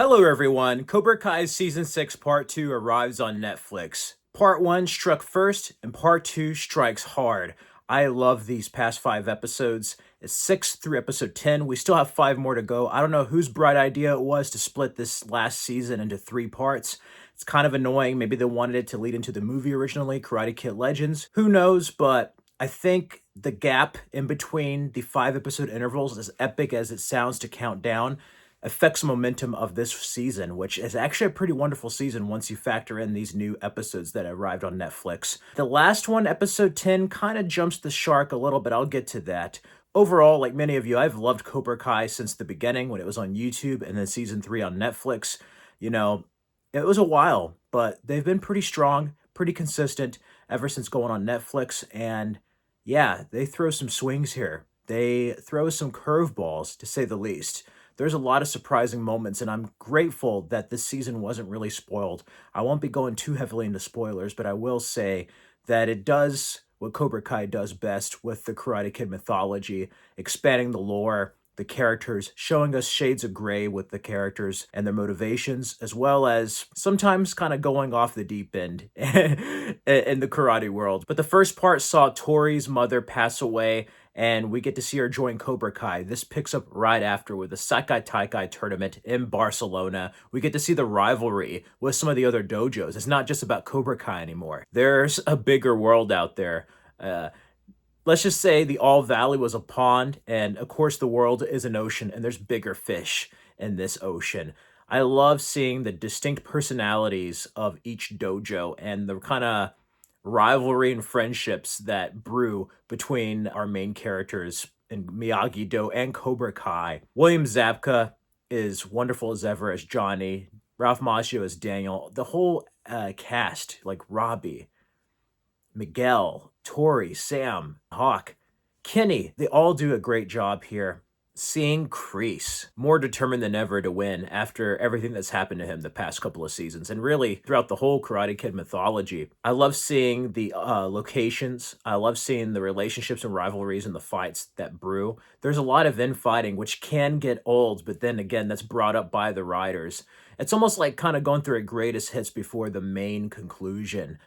Hello, everyone. Cobra Kai's Season 6 Part 2 arrives on Netflix. Part 1 struck first, and Part 2 strikes hard. I love these past 5 episodes. It's 6 through episode 10. We still have 5 more to go. I don't know whose bright idea it was to split this last season into 3 parts. It's kind of annoying. Maybe they wanted it to lead into the movie originally, Karate Kid Legends. Who knows, but I think the gap in between the 5 episode intervals, as epic as it sounds to count down, affects the momentum of this season, which is actually a pretty wonderful season once you factor in these new episodes that arrived on Netflix. The last one, episode 10, kind of jumps the shark a little bit. I'll get to that. Overall, like many of you, I've loved Cobra Kai since the beginning when it was on YouTube and then season 3 on Netflix. You know, it was a while, but they've been pretty strong, pretty consistent ever since going on Netflix. And yeah, they throw some swings here. They throw some curveballs, to say the least. There's a lot of surprising moments, and I'm grateful that this season wasn't really spoiled. I won't be going too heavily into spoilers, but I will say that it does what Cobra Kai does best with the Karate Kid mythology, expanding the lore, the characters, showing us shades of gray with the characters and their motivations, as well as sometimes kind of going off the deep end in the karate world. But the first part saw Tori's mother pass away, and we get to see her join Cobra Kai. This picks up right after with the Saikai Taikai tournament in Barcelona. We get to see the rivalry with some of the other dojos. It's not just about Cobra Kai anymore. There's a bigger world out there. Let's just say the All Valley was a pond, and of course the world is an ocean, and there's bigger fish in this ocean. I love seeing the distinct personalities of each dojo and the kind of rivalry and friendships that brew between our main characters in Miyagi-Do and Cobra Kai. William Zabka is wonderful as ever as Johnny, Ralph Macchio as Daniel, the whole cast, like Robbie, Miguel, Tori, Sam, Hawk, Kenny, they all do a great job here. Seeing Kreese, more determined than ever to win after everything that's happened to him the past couple of seasons, and really throughout the whole Karate Kid mythology. I love seeing the locations. I love seeing the relationships and rivalries and the fights that brew. There's a lot of infighting, which can get old, but then again, that's brought up by the writers. It's almost like kind of going through a greatest hits before the main conclusion.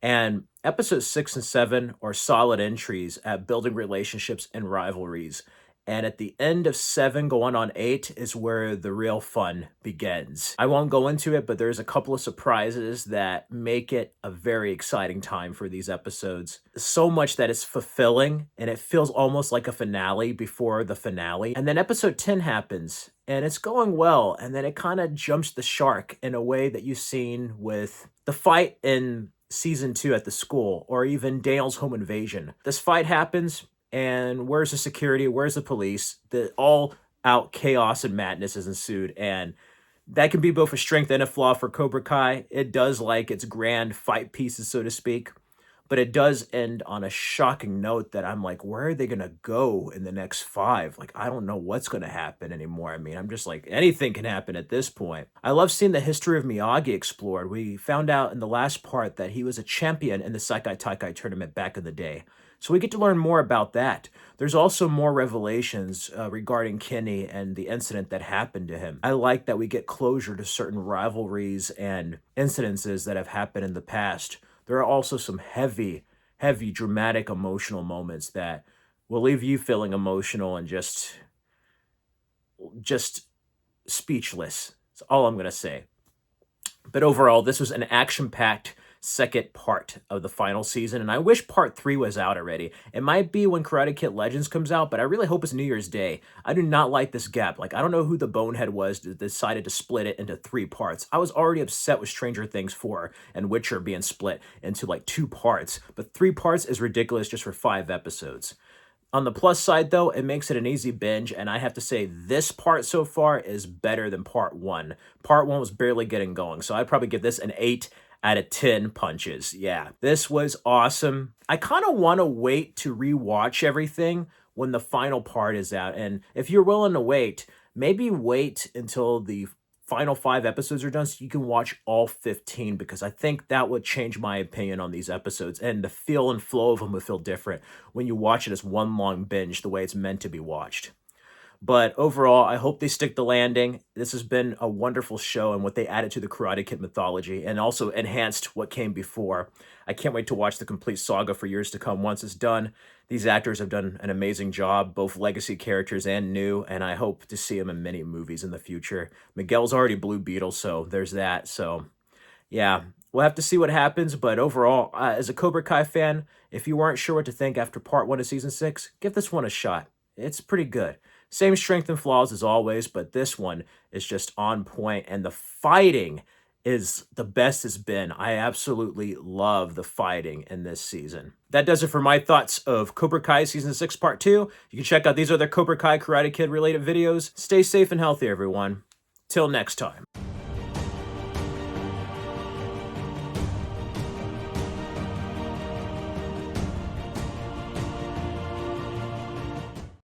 And episodes 6 and 7 are solid entries at building relationships and rivalries. And at the end of 7 going on 8 is where the real fun begins. I won't go into it, but there's a couple of surprises that make it a very exciting time for these episodes. So much that it's fulfilling, and it feels almost like a finale before the finale. And then episode 10 happens, and it's going well, and then it kind of jumps the shark in a way that you've seen with the fight in season 2 at the school, or even Daniel's home invasion. This fight happens, and where's the security? Where's the police? The all-out chaos and madness has ensued, and that can be both a strength and a flaw for Cobra Kai. It does like its grand fight pieces, so to speak, but it does end on a shocking note that I'm like, where are they going to go in the next 5? Like, I don't know what's going to happen anymore. I mean, I'm just like, anything can happen at this point. I love seeing the history of Miyagi explored. We found out in the last part that he was a champion in the Saikai Taikai tournament back in the day. So we get to learn more about that. There's also more revelations regarding Kenny and the incident that happened to him. I like that we get closure to certain rivalries and incidences that have happened in the past. There are also some heavy, dramatic, emotional moments that will leave you feeling emotional and just speechless. That's all I'm going to say. But overall, this was an action-packed second part of the final season, and I wish part 3 was out already. It might be when Karate Kid Legends comes out, but I really hope it's New Year's Day. I do not like this gap. Like, I don't know who the bonehead was that decided to split it into 3 parts. I was already upset with Stranger Things 4 and Witcher being split into like 2 parts, but 3 parts is ridiculous just for 5 episodes. On the plus side, though, it makes it an easy binge, and I have to say this part so far is better than part 1. Part 1 was barely getting going, so I'd probably give this an 8 out of 10 punches. Yeah, this was awesome. I kind of want to wait to rewatch everything when the final part is out. And if you're willing to wait, maybe wait until the final 5 episodes are done so you can watch all 15, because I think that would change my opinion on these episodes, and the feel and flow of them would feel different when you watch it as one long binge the way it's meant to be watched. But overall, I hope they stick the landing. This has been a wonderful show and what they added to the Karate Kid mythology and also enhanced what came before. I can't wait to watch the complete saga for years to come once it's done. These actors have done an amazing job, both legacy characters and new, and I hope to see them in many movies in the future. Miguel's already Blue Beetle, so there's that. So yeah, we'll have to see what happens, but overall, as a Cobra Kai fan, if you weren't sure what to think after part 1 of season 6, give this one a shot. It's pretty good. Same strength and flaws as always, but this one is just on point, and the fighting is the best it's been. I absolutely love the fighting in this season. That does it for my thoughts of Cobra Kai Season 6 Part 2. You can check out these other Cobra Kai Karate Kid related videos. Stay safe and healthy, everyone. Till next time.